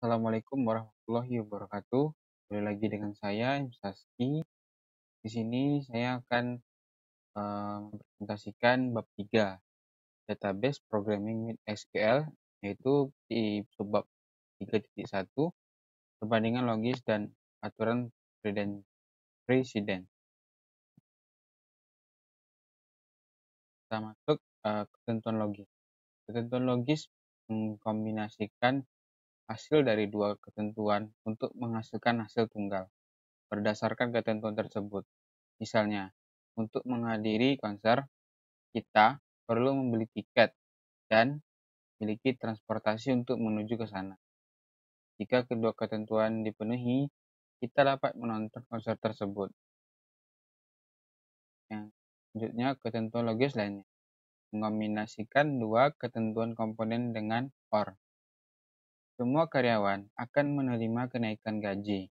Assalamualaikum warahmatullahi wabarakatuh. Kembali lagi dengan saya, Saski. Di sini saya akan mempresentasikan bab 3, Database Programming with SQL, yaitu di subbab 3.1, perbandingan logis dan aturan presiden. Kita masuk ketentuan logis. Ketentuan logis mengkombinasikan hasil dari dua ketentuan untuk menghasilkan hasil tunggal berdasarkan ketentuan tersebut. Misalnya, untuk menghadiri konser, kita perlu membeli tiket dan memiliki transportasi untuk menuju ke sana. Jika kedua ketentuan dipenuhi, kita dapat menonton konser tersebut. Yang selanjutnya, ketentuan logis lainnya. Mengombinasikan dua ketentuan komponen dengan OR. Semua karyawan akan menerima kenaikan gaji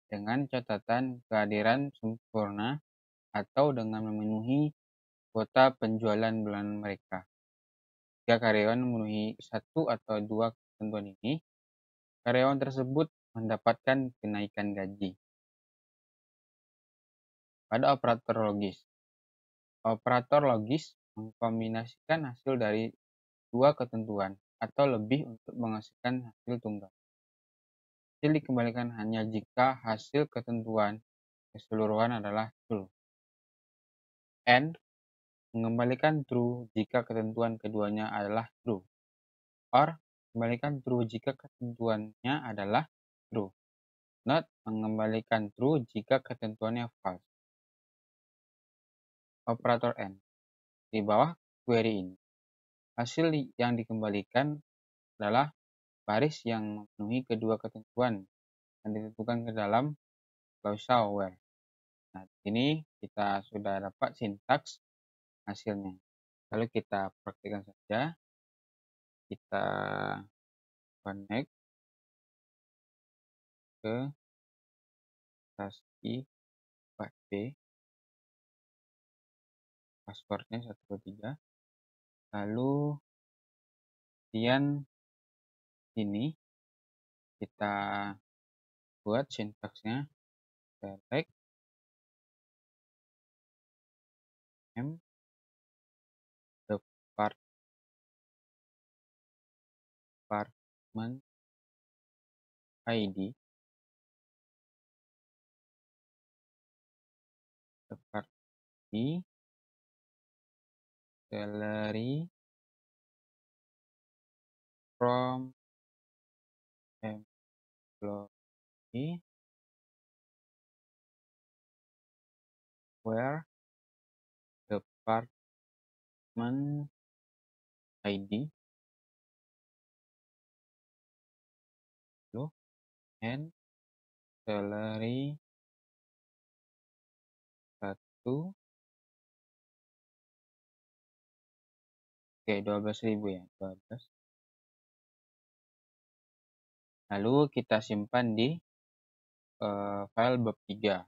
dengan catatan kehadiran sempurna atau dengan memenuhi kuota penjualan bulanan mereka. Jika karyawan memenuhi satu atau dua ketentuan ini, karyawan tersebut mendapatkan kenaikan gaji. Pada operator logis mengkombinasikan hasil dari dua ketentuan atau lebih untuk menghasilkan hasil tunggal. Hasil dikembalikan hanya jika hasil ketentuan keseluruhan adalah true. AND mengembalikan true jika ketentuan keduanya adalah true. OR mengembalikan true jika ketentuannya adalah true. Not mengembalikan true jika ketentuannya false. Operator AND. Di bawah query ini, hasil yang dikembalikan adalah baris yang memenuhi kedua ketentuan yang ditentukan ke dalam clause where. Nah, di sini kita sudah dapat sintaks hasilnya. Lalu kita praktikkan saja. Kita connect ke Saski 4B. Passwordnya 123. Lalu kemudian ini kita buat sintaksnya select m department ID salary from employee where department ID and salary 1 12.000 ya, 12. Lalu kita simpan di file bab 3.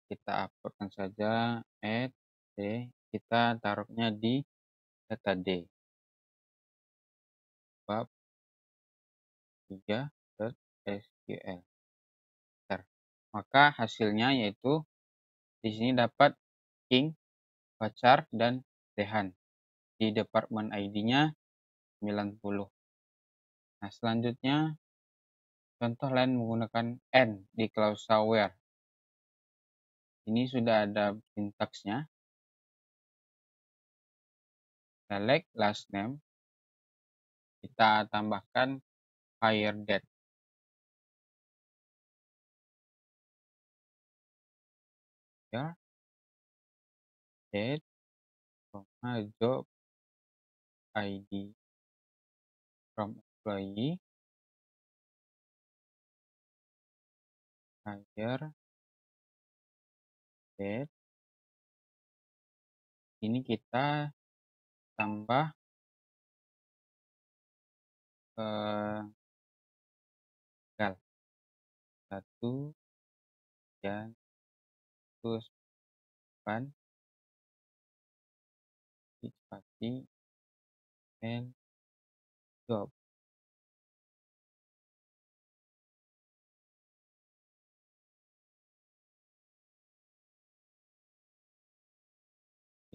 Kita uploadkan saja add d, kita taruhnya di data d bab 3.sql. Maka hasilnya yaitu di sini dapat King, Pacar, dan Rehan. Di department ID-nya 90. Nah, selanjutnya contoh lain menggunakan N di clause where. Ini sudah ada sintaksnya. Select last name. Kita tambahkan hire date. Ya. Date, job ID from employee, hire date. Ini kita tambah tanggal 1 dan 1 spasi and job.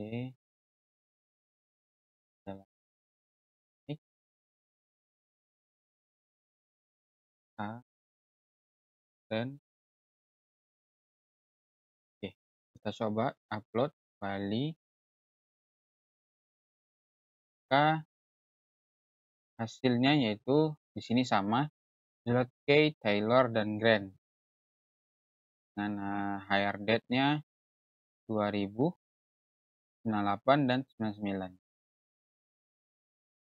Oke, adalah X, A, dan oke. Kita coba upload kembali. Maka hasilnya yaitu di sini sama, Zlotkey, Taylor, dan Grant. Dengan hire date-nya 2000, 98, dan 99.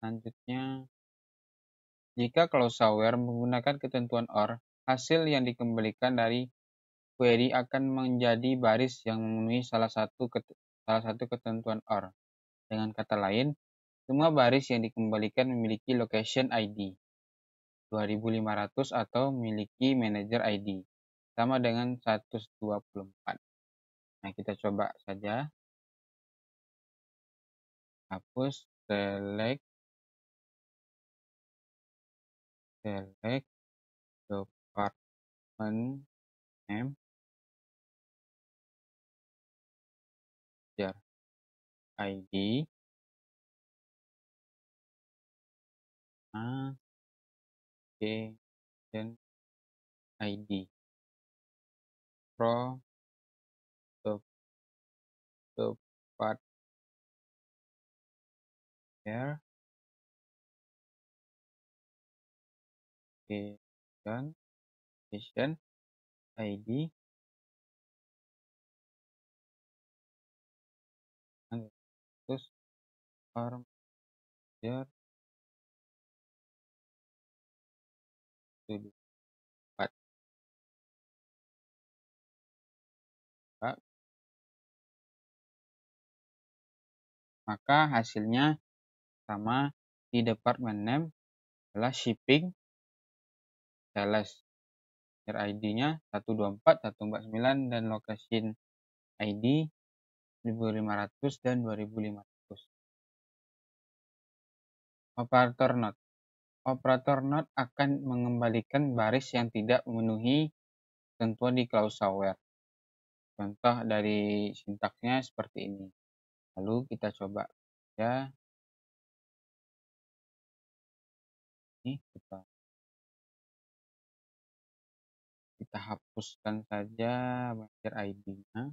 Selanjutnya, jika closure menggunakan ketentuan OR, hasil yang dikembalikan dari query akan menjadi baris yang memenuhi salah satu ketentuan OR. Dengan kata lain, semua baris yang dikembalikan memiliki location ID 2500 atau memiliki manager ID sama dengan 124. Nah, kita coba saja. Hapus, select department name, manager ID, dan ID from the department here, dan station ID, dan terus form manager to dapat. Maka hasilnya sama, di department name adalah shipping sales. ID-nya 124, 149, dan location ID 1500 dan 2500. Operator not. Operator not akan mengembalikan baris yang tidak memenuhi ketentuan di clause where. Contoh dari sintaksnya seperti ini. Lalu kita coba ya. Ini kita hapuskan saja manager ID-nya.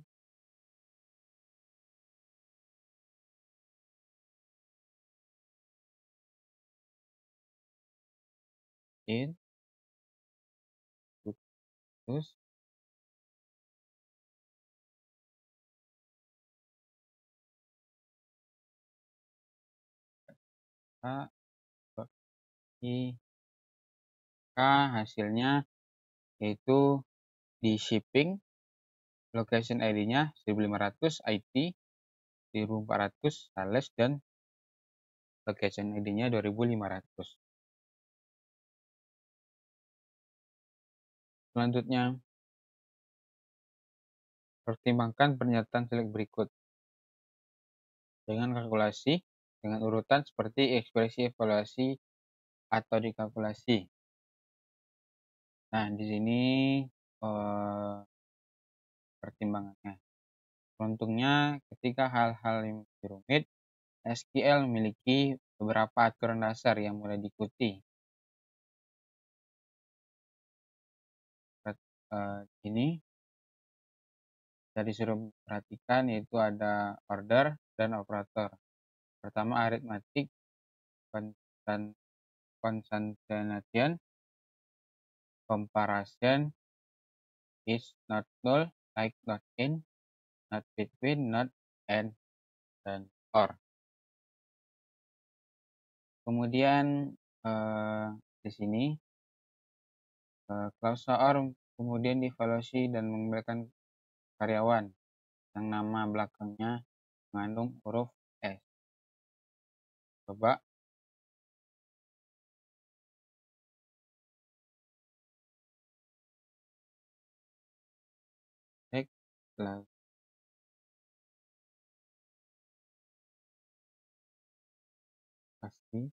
Terus kita bagi hasilnya yaitu di shipping location ID-nya 1500, IT 1400, sales, dan location ID-nya 2500. Selanjutnya, pertimbangkan pernyataan select berikut dengan kalkulasi dengan urutan seperti ekspresi evaluasi atau dikalkulasi. Nah, di sini pertimbangannya. Untungnya, ketika hal-hal yang rumit, SQL memiliki beberapa aturan dasar yang mudah diikuti. Ini bisa disuruh perhatikan yaitu ada order dan operator. Pertama arithmetic dan concatenation, comparison, is not null, like not in, not between, not and, dan or. Kemudian di sini clause or kemudian dievaluasi dan mengembalikan karyawan yang nama belakangnya mengandung huruf S. Coba cek lagi. Pasti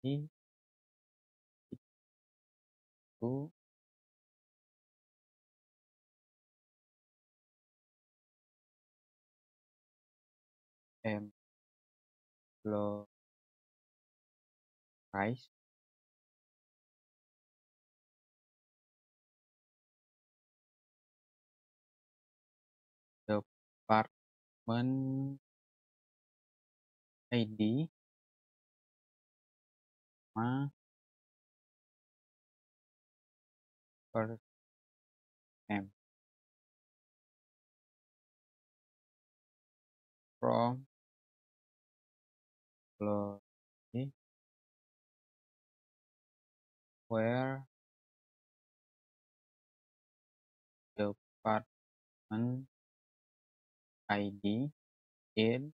itu employee price department ID sama first name from employee where department ID in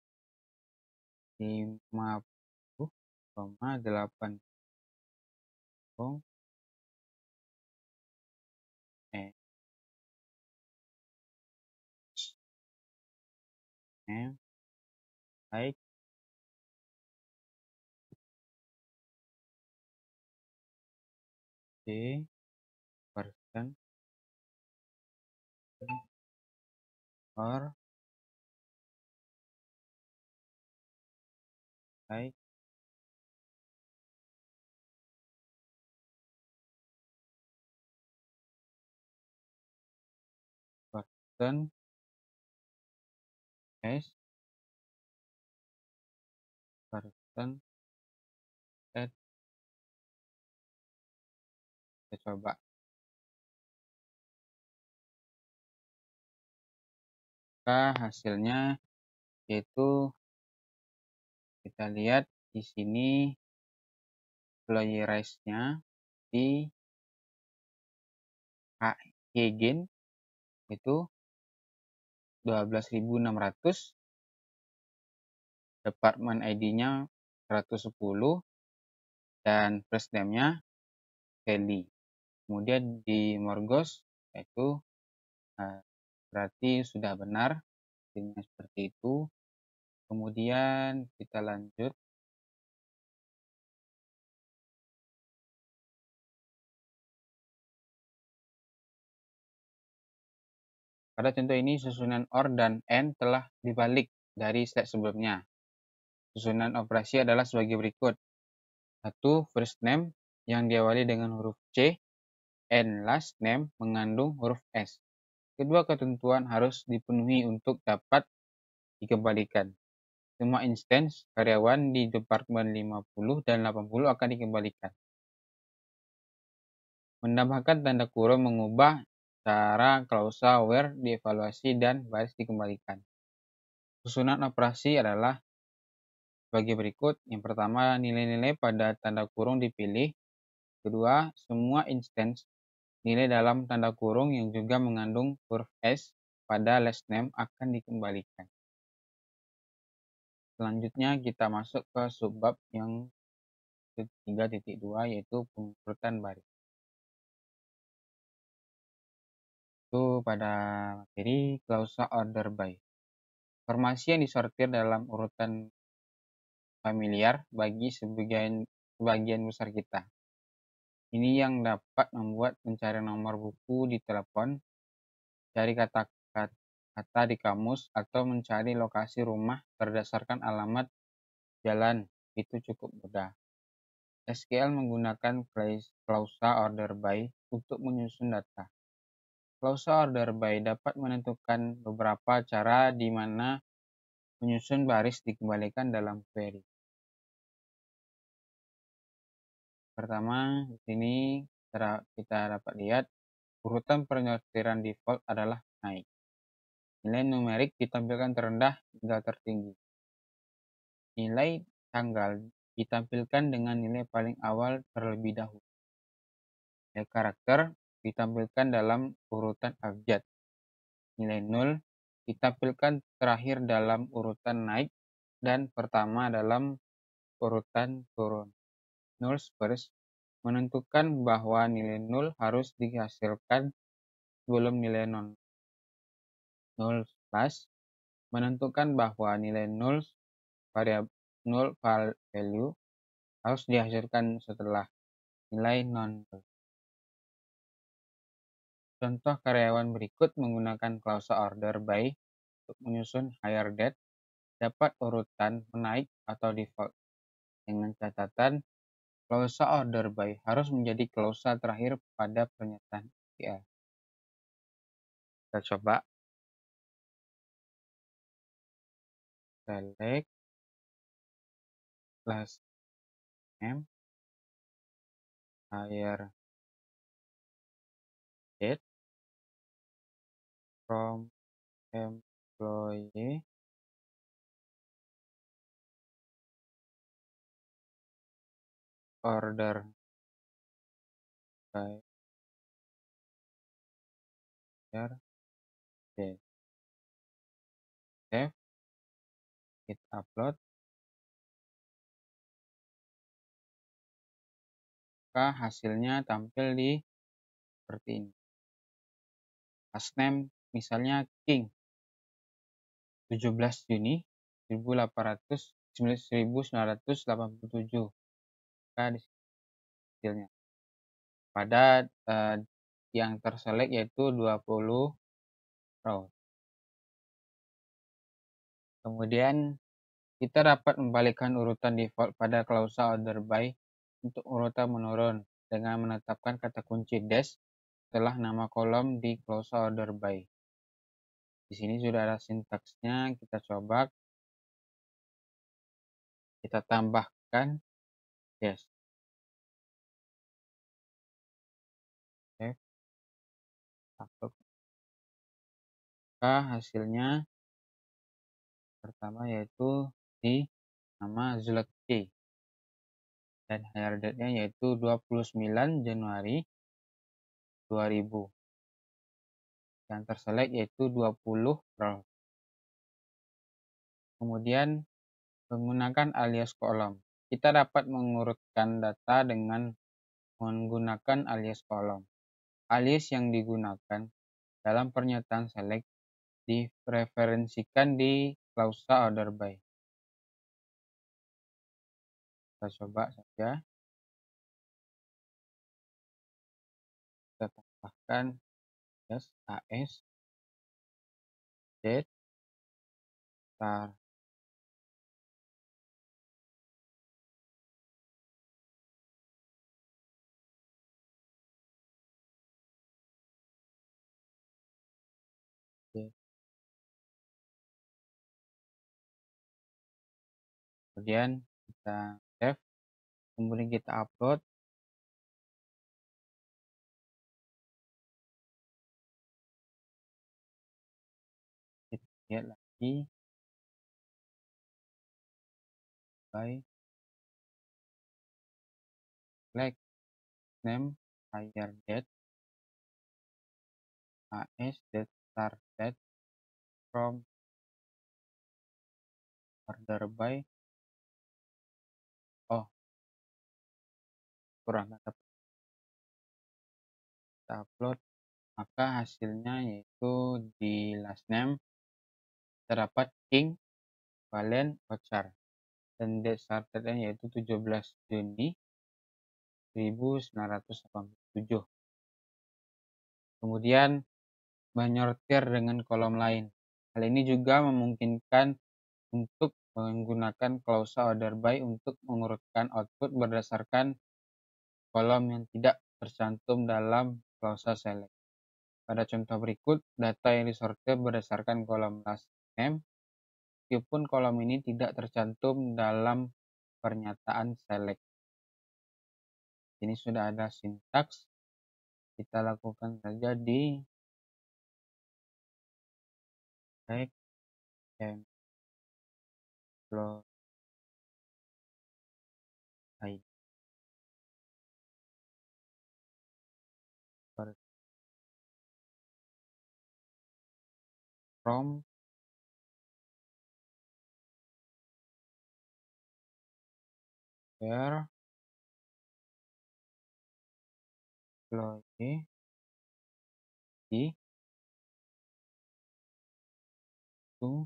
50,80 and name like the person or like person as person that kita coba. Maka hasilnya yaitu kita lihat di sini employee raise-nya di Hegen itu 12.600, department ID-nya 110 dan first name-nya Kelly. Kemudian di Morgos yaitu berarti sudah benar hasilnya seperti itu. Kemudian kita lanjut. Pada contoh ini susunan OR dan AND telah dibalik dari slide sebelumnya. Susunan operasi adalah sebagai berikut. 1. First name yang diawali dengan huruf C and last name mengandung huruf S. Kedua ketentuan harus dipenuhi untuk dapat dikembalikan. Semua instance karyawan di departemen 50 dan 80 akan dikembalikan. Menambahkan tanda kurung mengubah cara klausa where dievaluasi dan baris dikembalikan. Susunan operasi adalah sebagai berikut. Yang pertama, nilai-nilai pada tanda kurung dipilih. Kedua, semua instance nilai dalam tanda kurung yang juga mengandung huruf S pada last name akan dikembalikan. Selanjutnya kita masuk ke subbab yang 3.2 yaitu pengurutan baris. Itu pada materi klausa order by. Informasi yang disortir dalam urutan familiar bagi sebagian besar kita. Ini yang dapat membuat pencarian nomor buku di telepon, cari kata-kata di kamus, atau mencari lokasi rumah berdasarkan alamat jalan itu cukup mudah. SQL menggunakan klausa order by untuk menyusun data. Klausa order by dapat menentukan beberapa cara di mana menyusun baris dikembalikan dalam query. Pertama, di sini kita dapat lihat urutan penyortiran default adalah naik. Nilai numerik ditampilkan terendah hingga tertinggi. Nilai tanggal ditampilkan dengan nilai paling awal terlebih dahulu. Nilai karakter ditampilkan dalam urutan abjad. Nilai 0 ditampilkan terakhir dalam urutan naik dan pertama dalam urutan turun. Null first menentukan bahwa nilai 0 harus dihasilkan sebelum nilai non. Null plus menentukan bahwa nilai null value harus dihasilkan setelah nilai non. Contoh karyawan berikut menggunakan klausa order by untuk menyusun hire date. dapat urutan menaik atau default, dengan catatan klausa order by harus menjadi klausa terakhir pada pernyataan SQL. Kita coba select last name, hire date from employee, order by hire date. Save, hit upload, maka hasilnya tampil di seperti ini. Last name misalnya King, 17 Juni 1987. Maka di sini hasilnya. Pada yang terselect yaitu 20 row. Kemudian kita dapat membalikkan urutan default pada klausa order by untuk urutan menurun dengan menetapkan kata kunci dash setelah nama kolom di klausa order by. Di sini sudah ada sintaksnya, kita coba. Kita tambahkan dash. Oke. Maka hasilnya pertama yaitu di nama Zulekti dan hire date-nya yaitu 29 Januari 2000. Yang terselect yaitu 20 row. Kemudian menggunakan alias kolom. Kita dapat mengurutkan data dengan menggunakan alias kolom. Alias yang digunakan dalam pernyataan select direferensikan di klausa order by. Kita coba saja. Kita tambahkan yes, AS, date, start. Kemudian kita save, kemudian kita upload. Kita lihat lagi by select name, hire date, AS, date, start date from order by. Oh, kurang dapat. Kita upload, maka hasilnya yaitu di last name terdapat King, Valen, Ochar, dan date startednya yaitu 17 Juni 1987. Kemudian menyortir dengan kolom lain. Hal ini juga memungkinkan untuk menggunakan klausa order by untuk mengurutkan output berdasarkan kolom yang tidak tercantum dalam klausa select. Pada contoh berikut, data yang disortir berdasarkan kolom last name, meskipun kolom ini tidak tercantum dalam pernyataan select. Ini sudah ada sintaks. Kita lakukan saja di select employee ID from where employee ID to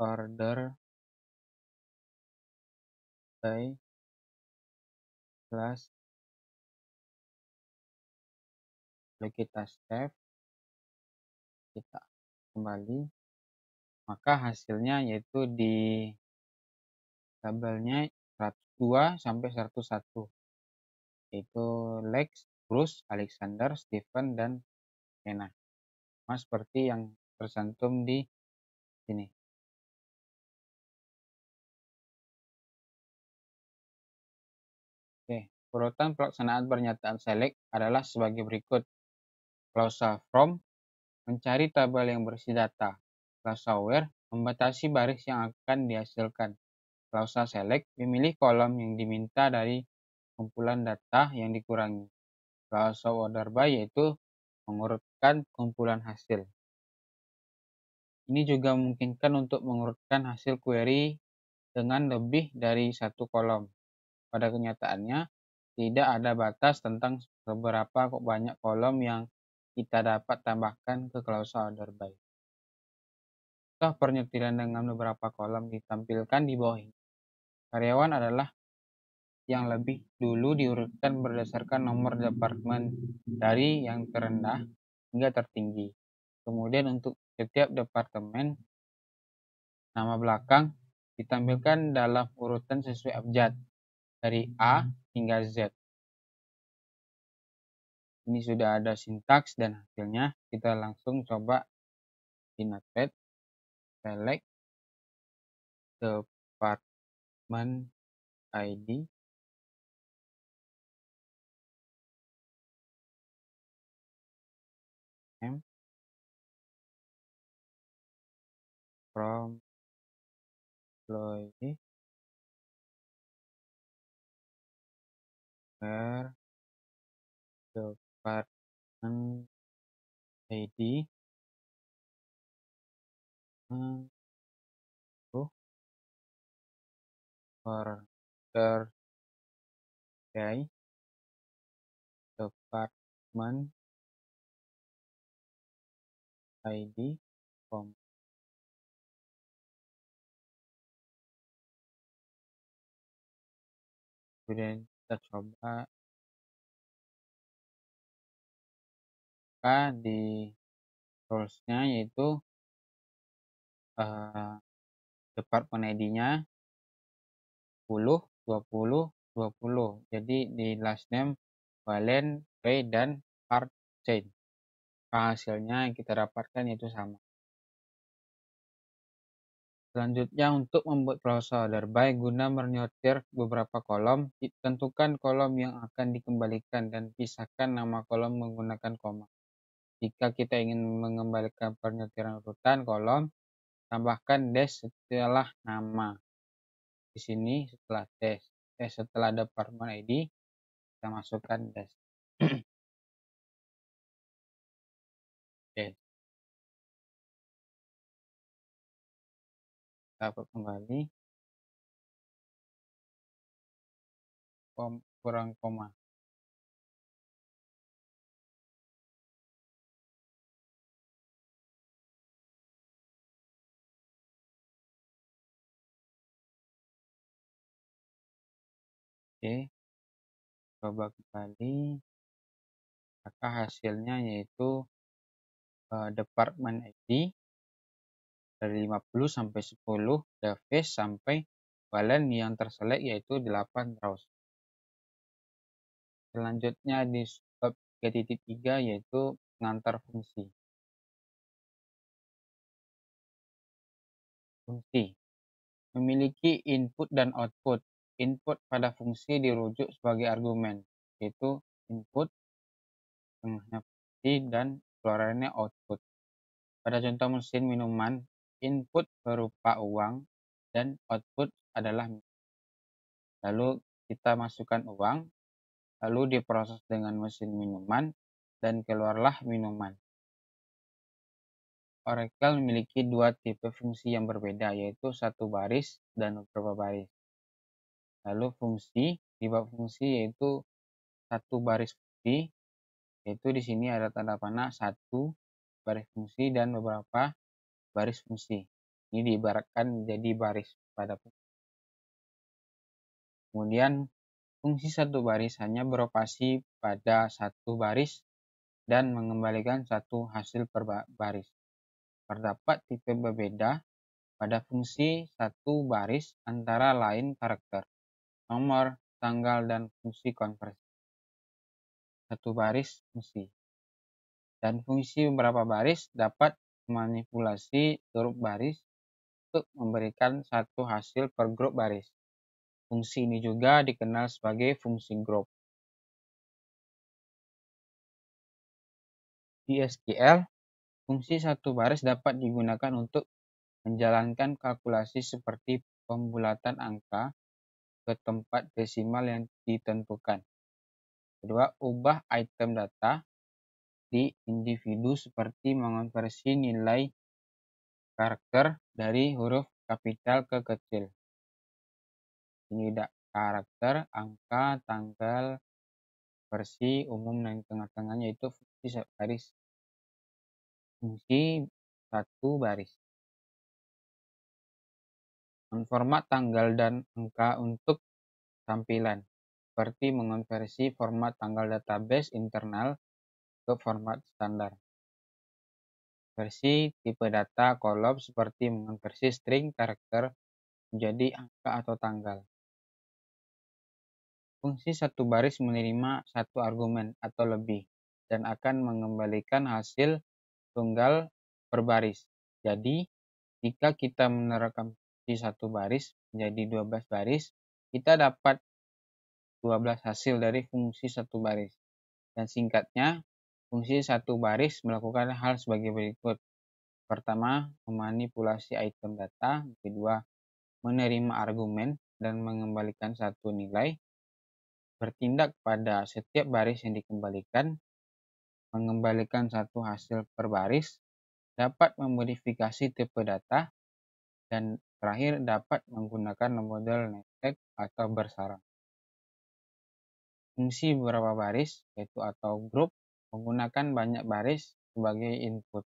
order by class. Lalu kita save, kita kembali, maka hasilnya yaitu di tabelnya 102 sampai 101, yaitu Lex, Bruce, Alexander, Stephen, dan Lena. Sama seperti yang tercantum di sini. Oke, urutan pelaksanaan pernyataan select adalah sebagai berikut. Klausa from mencari tabel yang berisi data. Klausa where membatasi baris yang akan dihasilkan. Klausa select memilih kolom yang diminta dari kumpulan data yang dikurangi. Klausa order by yaitu mengurutkan kumpulan hasil. Ini juga memungkinkan untuk mengurutkan hasil query dengan lebih dari satu kolom. Pada kenyataannya, tidak ada batas tentang seberapa banyak kolom yang kita dapat tambahkan ke klausa order by. Contoh penyetiran dengan beberapa kolom ditampilkan di bawah ini. Karyawan adalah yang lebih dulu diurutkan berdasarkan nomor departemen dari yang terendah hingga tertinggi. Kemudian untuk setiap departemen, nama belakang ditampilkan dalam urutan sesuai abjad dari A hingga Z. Ini sudah ada sintaks dan hasilnya. Kita langsung coba di Notepad, select department ID, name, from employee, where department ID, order by department ID, kemudian kita coba di roles-nya yaitu department ID-nya 10, 20, 20. Jadi di last name, Valen, Ray, dan Hard Chain. Hasilnya yang kita dapatkan yaitu sama. Selanjutnya, untuk membuat klausa order by guna menyortir beberapa kolom, tentukan kolom yang akan dikembalikan dan pisahkan nama kolom menggunakan koma. Jika kita ingin mengembalikan penyortiran urutan kolom, tambahkan dash setelah nama. Di sini setelah dash, setelah department ID, kita masukkan dash. Oke. Dapat kembali kurang koma. Oke, coba kembali, maka hasilnya yaitu department ID dari 50 sampai 10, Davis sampai Valen yang terselect yaitu 8 rows. Selanjutnya di bab 3.3 yaitu pengantar fungsi. Fungsi memiliki input dan output. Input pada fungsi dirujuk sebagai argumen, yaitu input, tengahnya fungsi, dan keluarannya output. Pada contoh mesin minuman, input berupa uang dan output adalah minuman. Lalu kita masukkan uang, lalu diproses dengan mesin minuman, dan keluarlah minuman. Oracle memiliki dua tipe fungsi yang berbeda, yaitu satu baris dan beberapa baris. Lalu fungsi, di bab fungsi yaitu satu baris fungsi, yaitu di sini ada tanda panah satu baris fungsi dan beberapa baris fungsi. Ini diibaratkan menjadi baris pada fungsi. Kemudian fungsi satu baris hanya beroperasi pada satu baris dan mengembalikan satu hasil per baris. terdapat tipe berbeda pada fungsi satu baris antara lain karakter, nomor, tanggal, dan fungsi konversi. Satu baris fungsi. Dan fungsi beberapa baris dapat memanipulasi grup baris untuk memberikan satu hasil per grup baris. Fungsi ini juga dikenal sebagai fungsi grup. Di SQL, fungsi satu baris dapat digunakan untuk menjalankan kalkulasi seperti pembulatan angka ke tempat desimal yang ditentukan. Kedua, ubah item data di individu seperti mengonversi nilai karakter dari huruf kapital ke kecil. Ini karakter, angka, tanggal, versi, umum, dan tengah-tengahnya itu fungsi baris. Fungsi satu baris. Menformat tanggal dan angka untuk tampilan, seperti mengonversi format tanggal database internal ke format standar. Versi tipe data kolom seperti mengonversi string karakter menjadi angka atau tanggal. Fungsi satu baris menerima satu argumen atau lebih dan akan mengembalikan hasil tunggal per baris. Jadi, jika kita menerapkan fungsi satu baris menjadi 12 baris, kita dapat 12 hasil dari fungsi satu baris. Dan singkatnya, fungsi satu baris melakukan hal sebagai berikut. Pertama, memanipulasi item data. Kedua, menerima argumen dan mengembalikan satu nilai. Bertindak pada setiap baris yang dikembalikan. Mengembalikan satu hasil per baris. Dapat memodifikasi tipe data. Dan terakhir, dapat menggunakan model nested atau bersarang. Fungsi beberapa baris, yaitu atau grup, menggunakan banyak baris sebagai input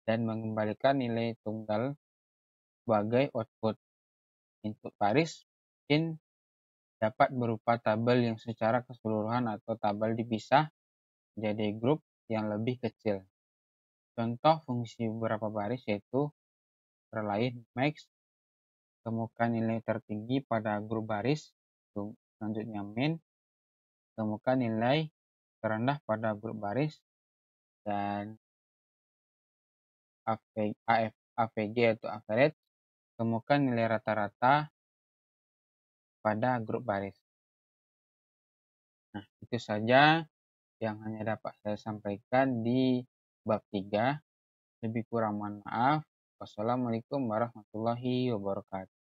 dan mengembalikan nilai tunggal sebagai output. Input baris mungkin dapat berupa tabel yang secara keseluruhan atau tabel dipisah menjadi grup yang lebih kecil. Contoh fungsi beberapa baris yaitu antara lain max, temukan nilai tertinggi pada grup baris, selanjutnya min, temukan nilai terendah pada grup baris, dan AVG atau average, temukan nilai rata-rata pada grup baris. Nah, itu saja yang hanya dapat saya sampaikan di bab 3. Lebih kurang mohon maaf. Wassalamualaikum warahmatullahi wabarakatuh.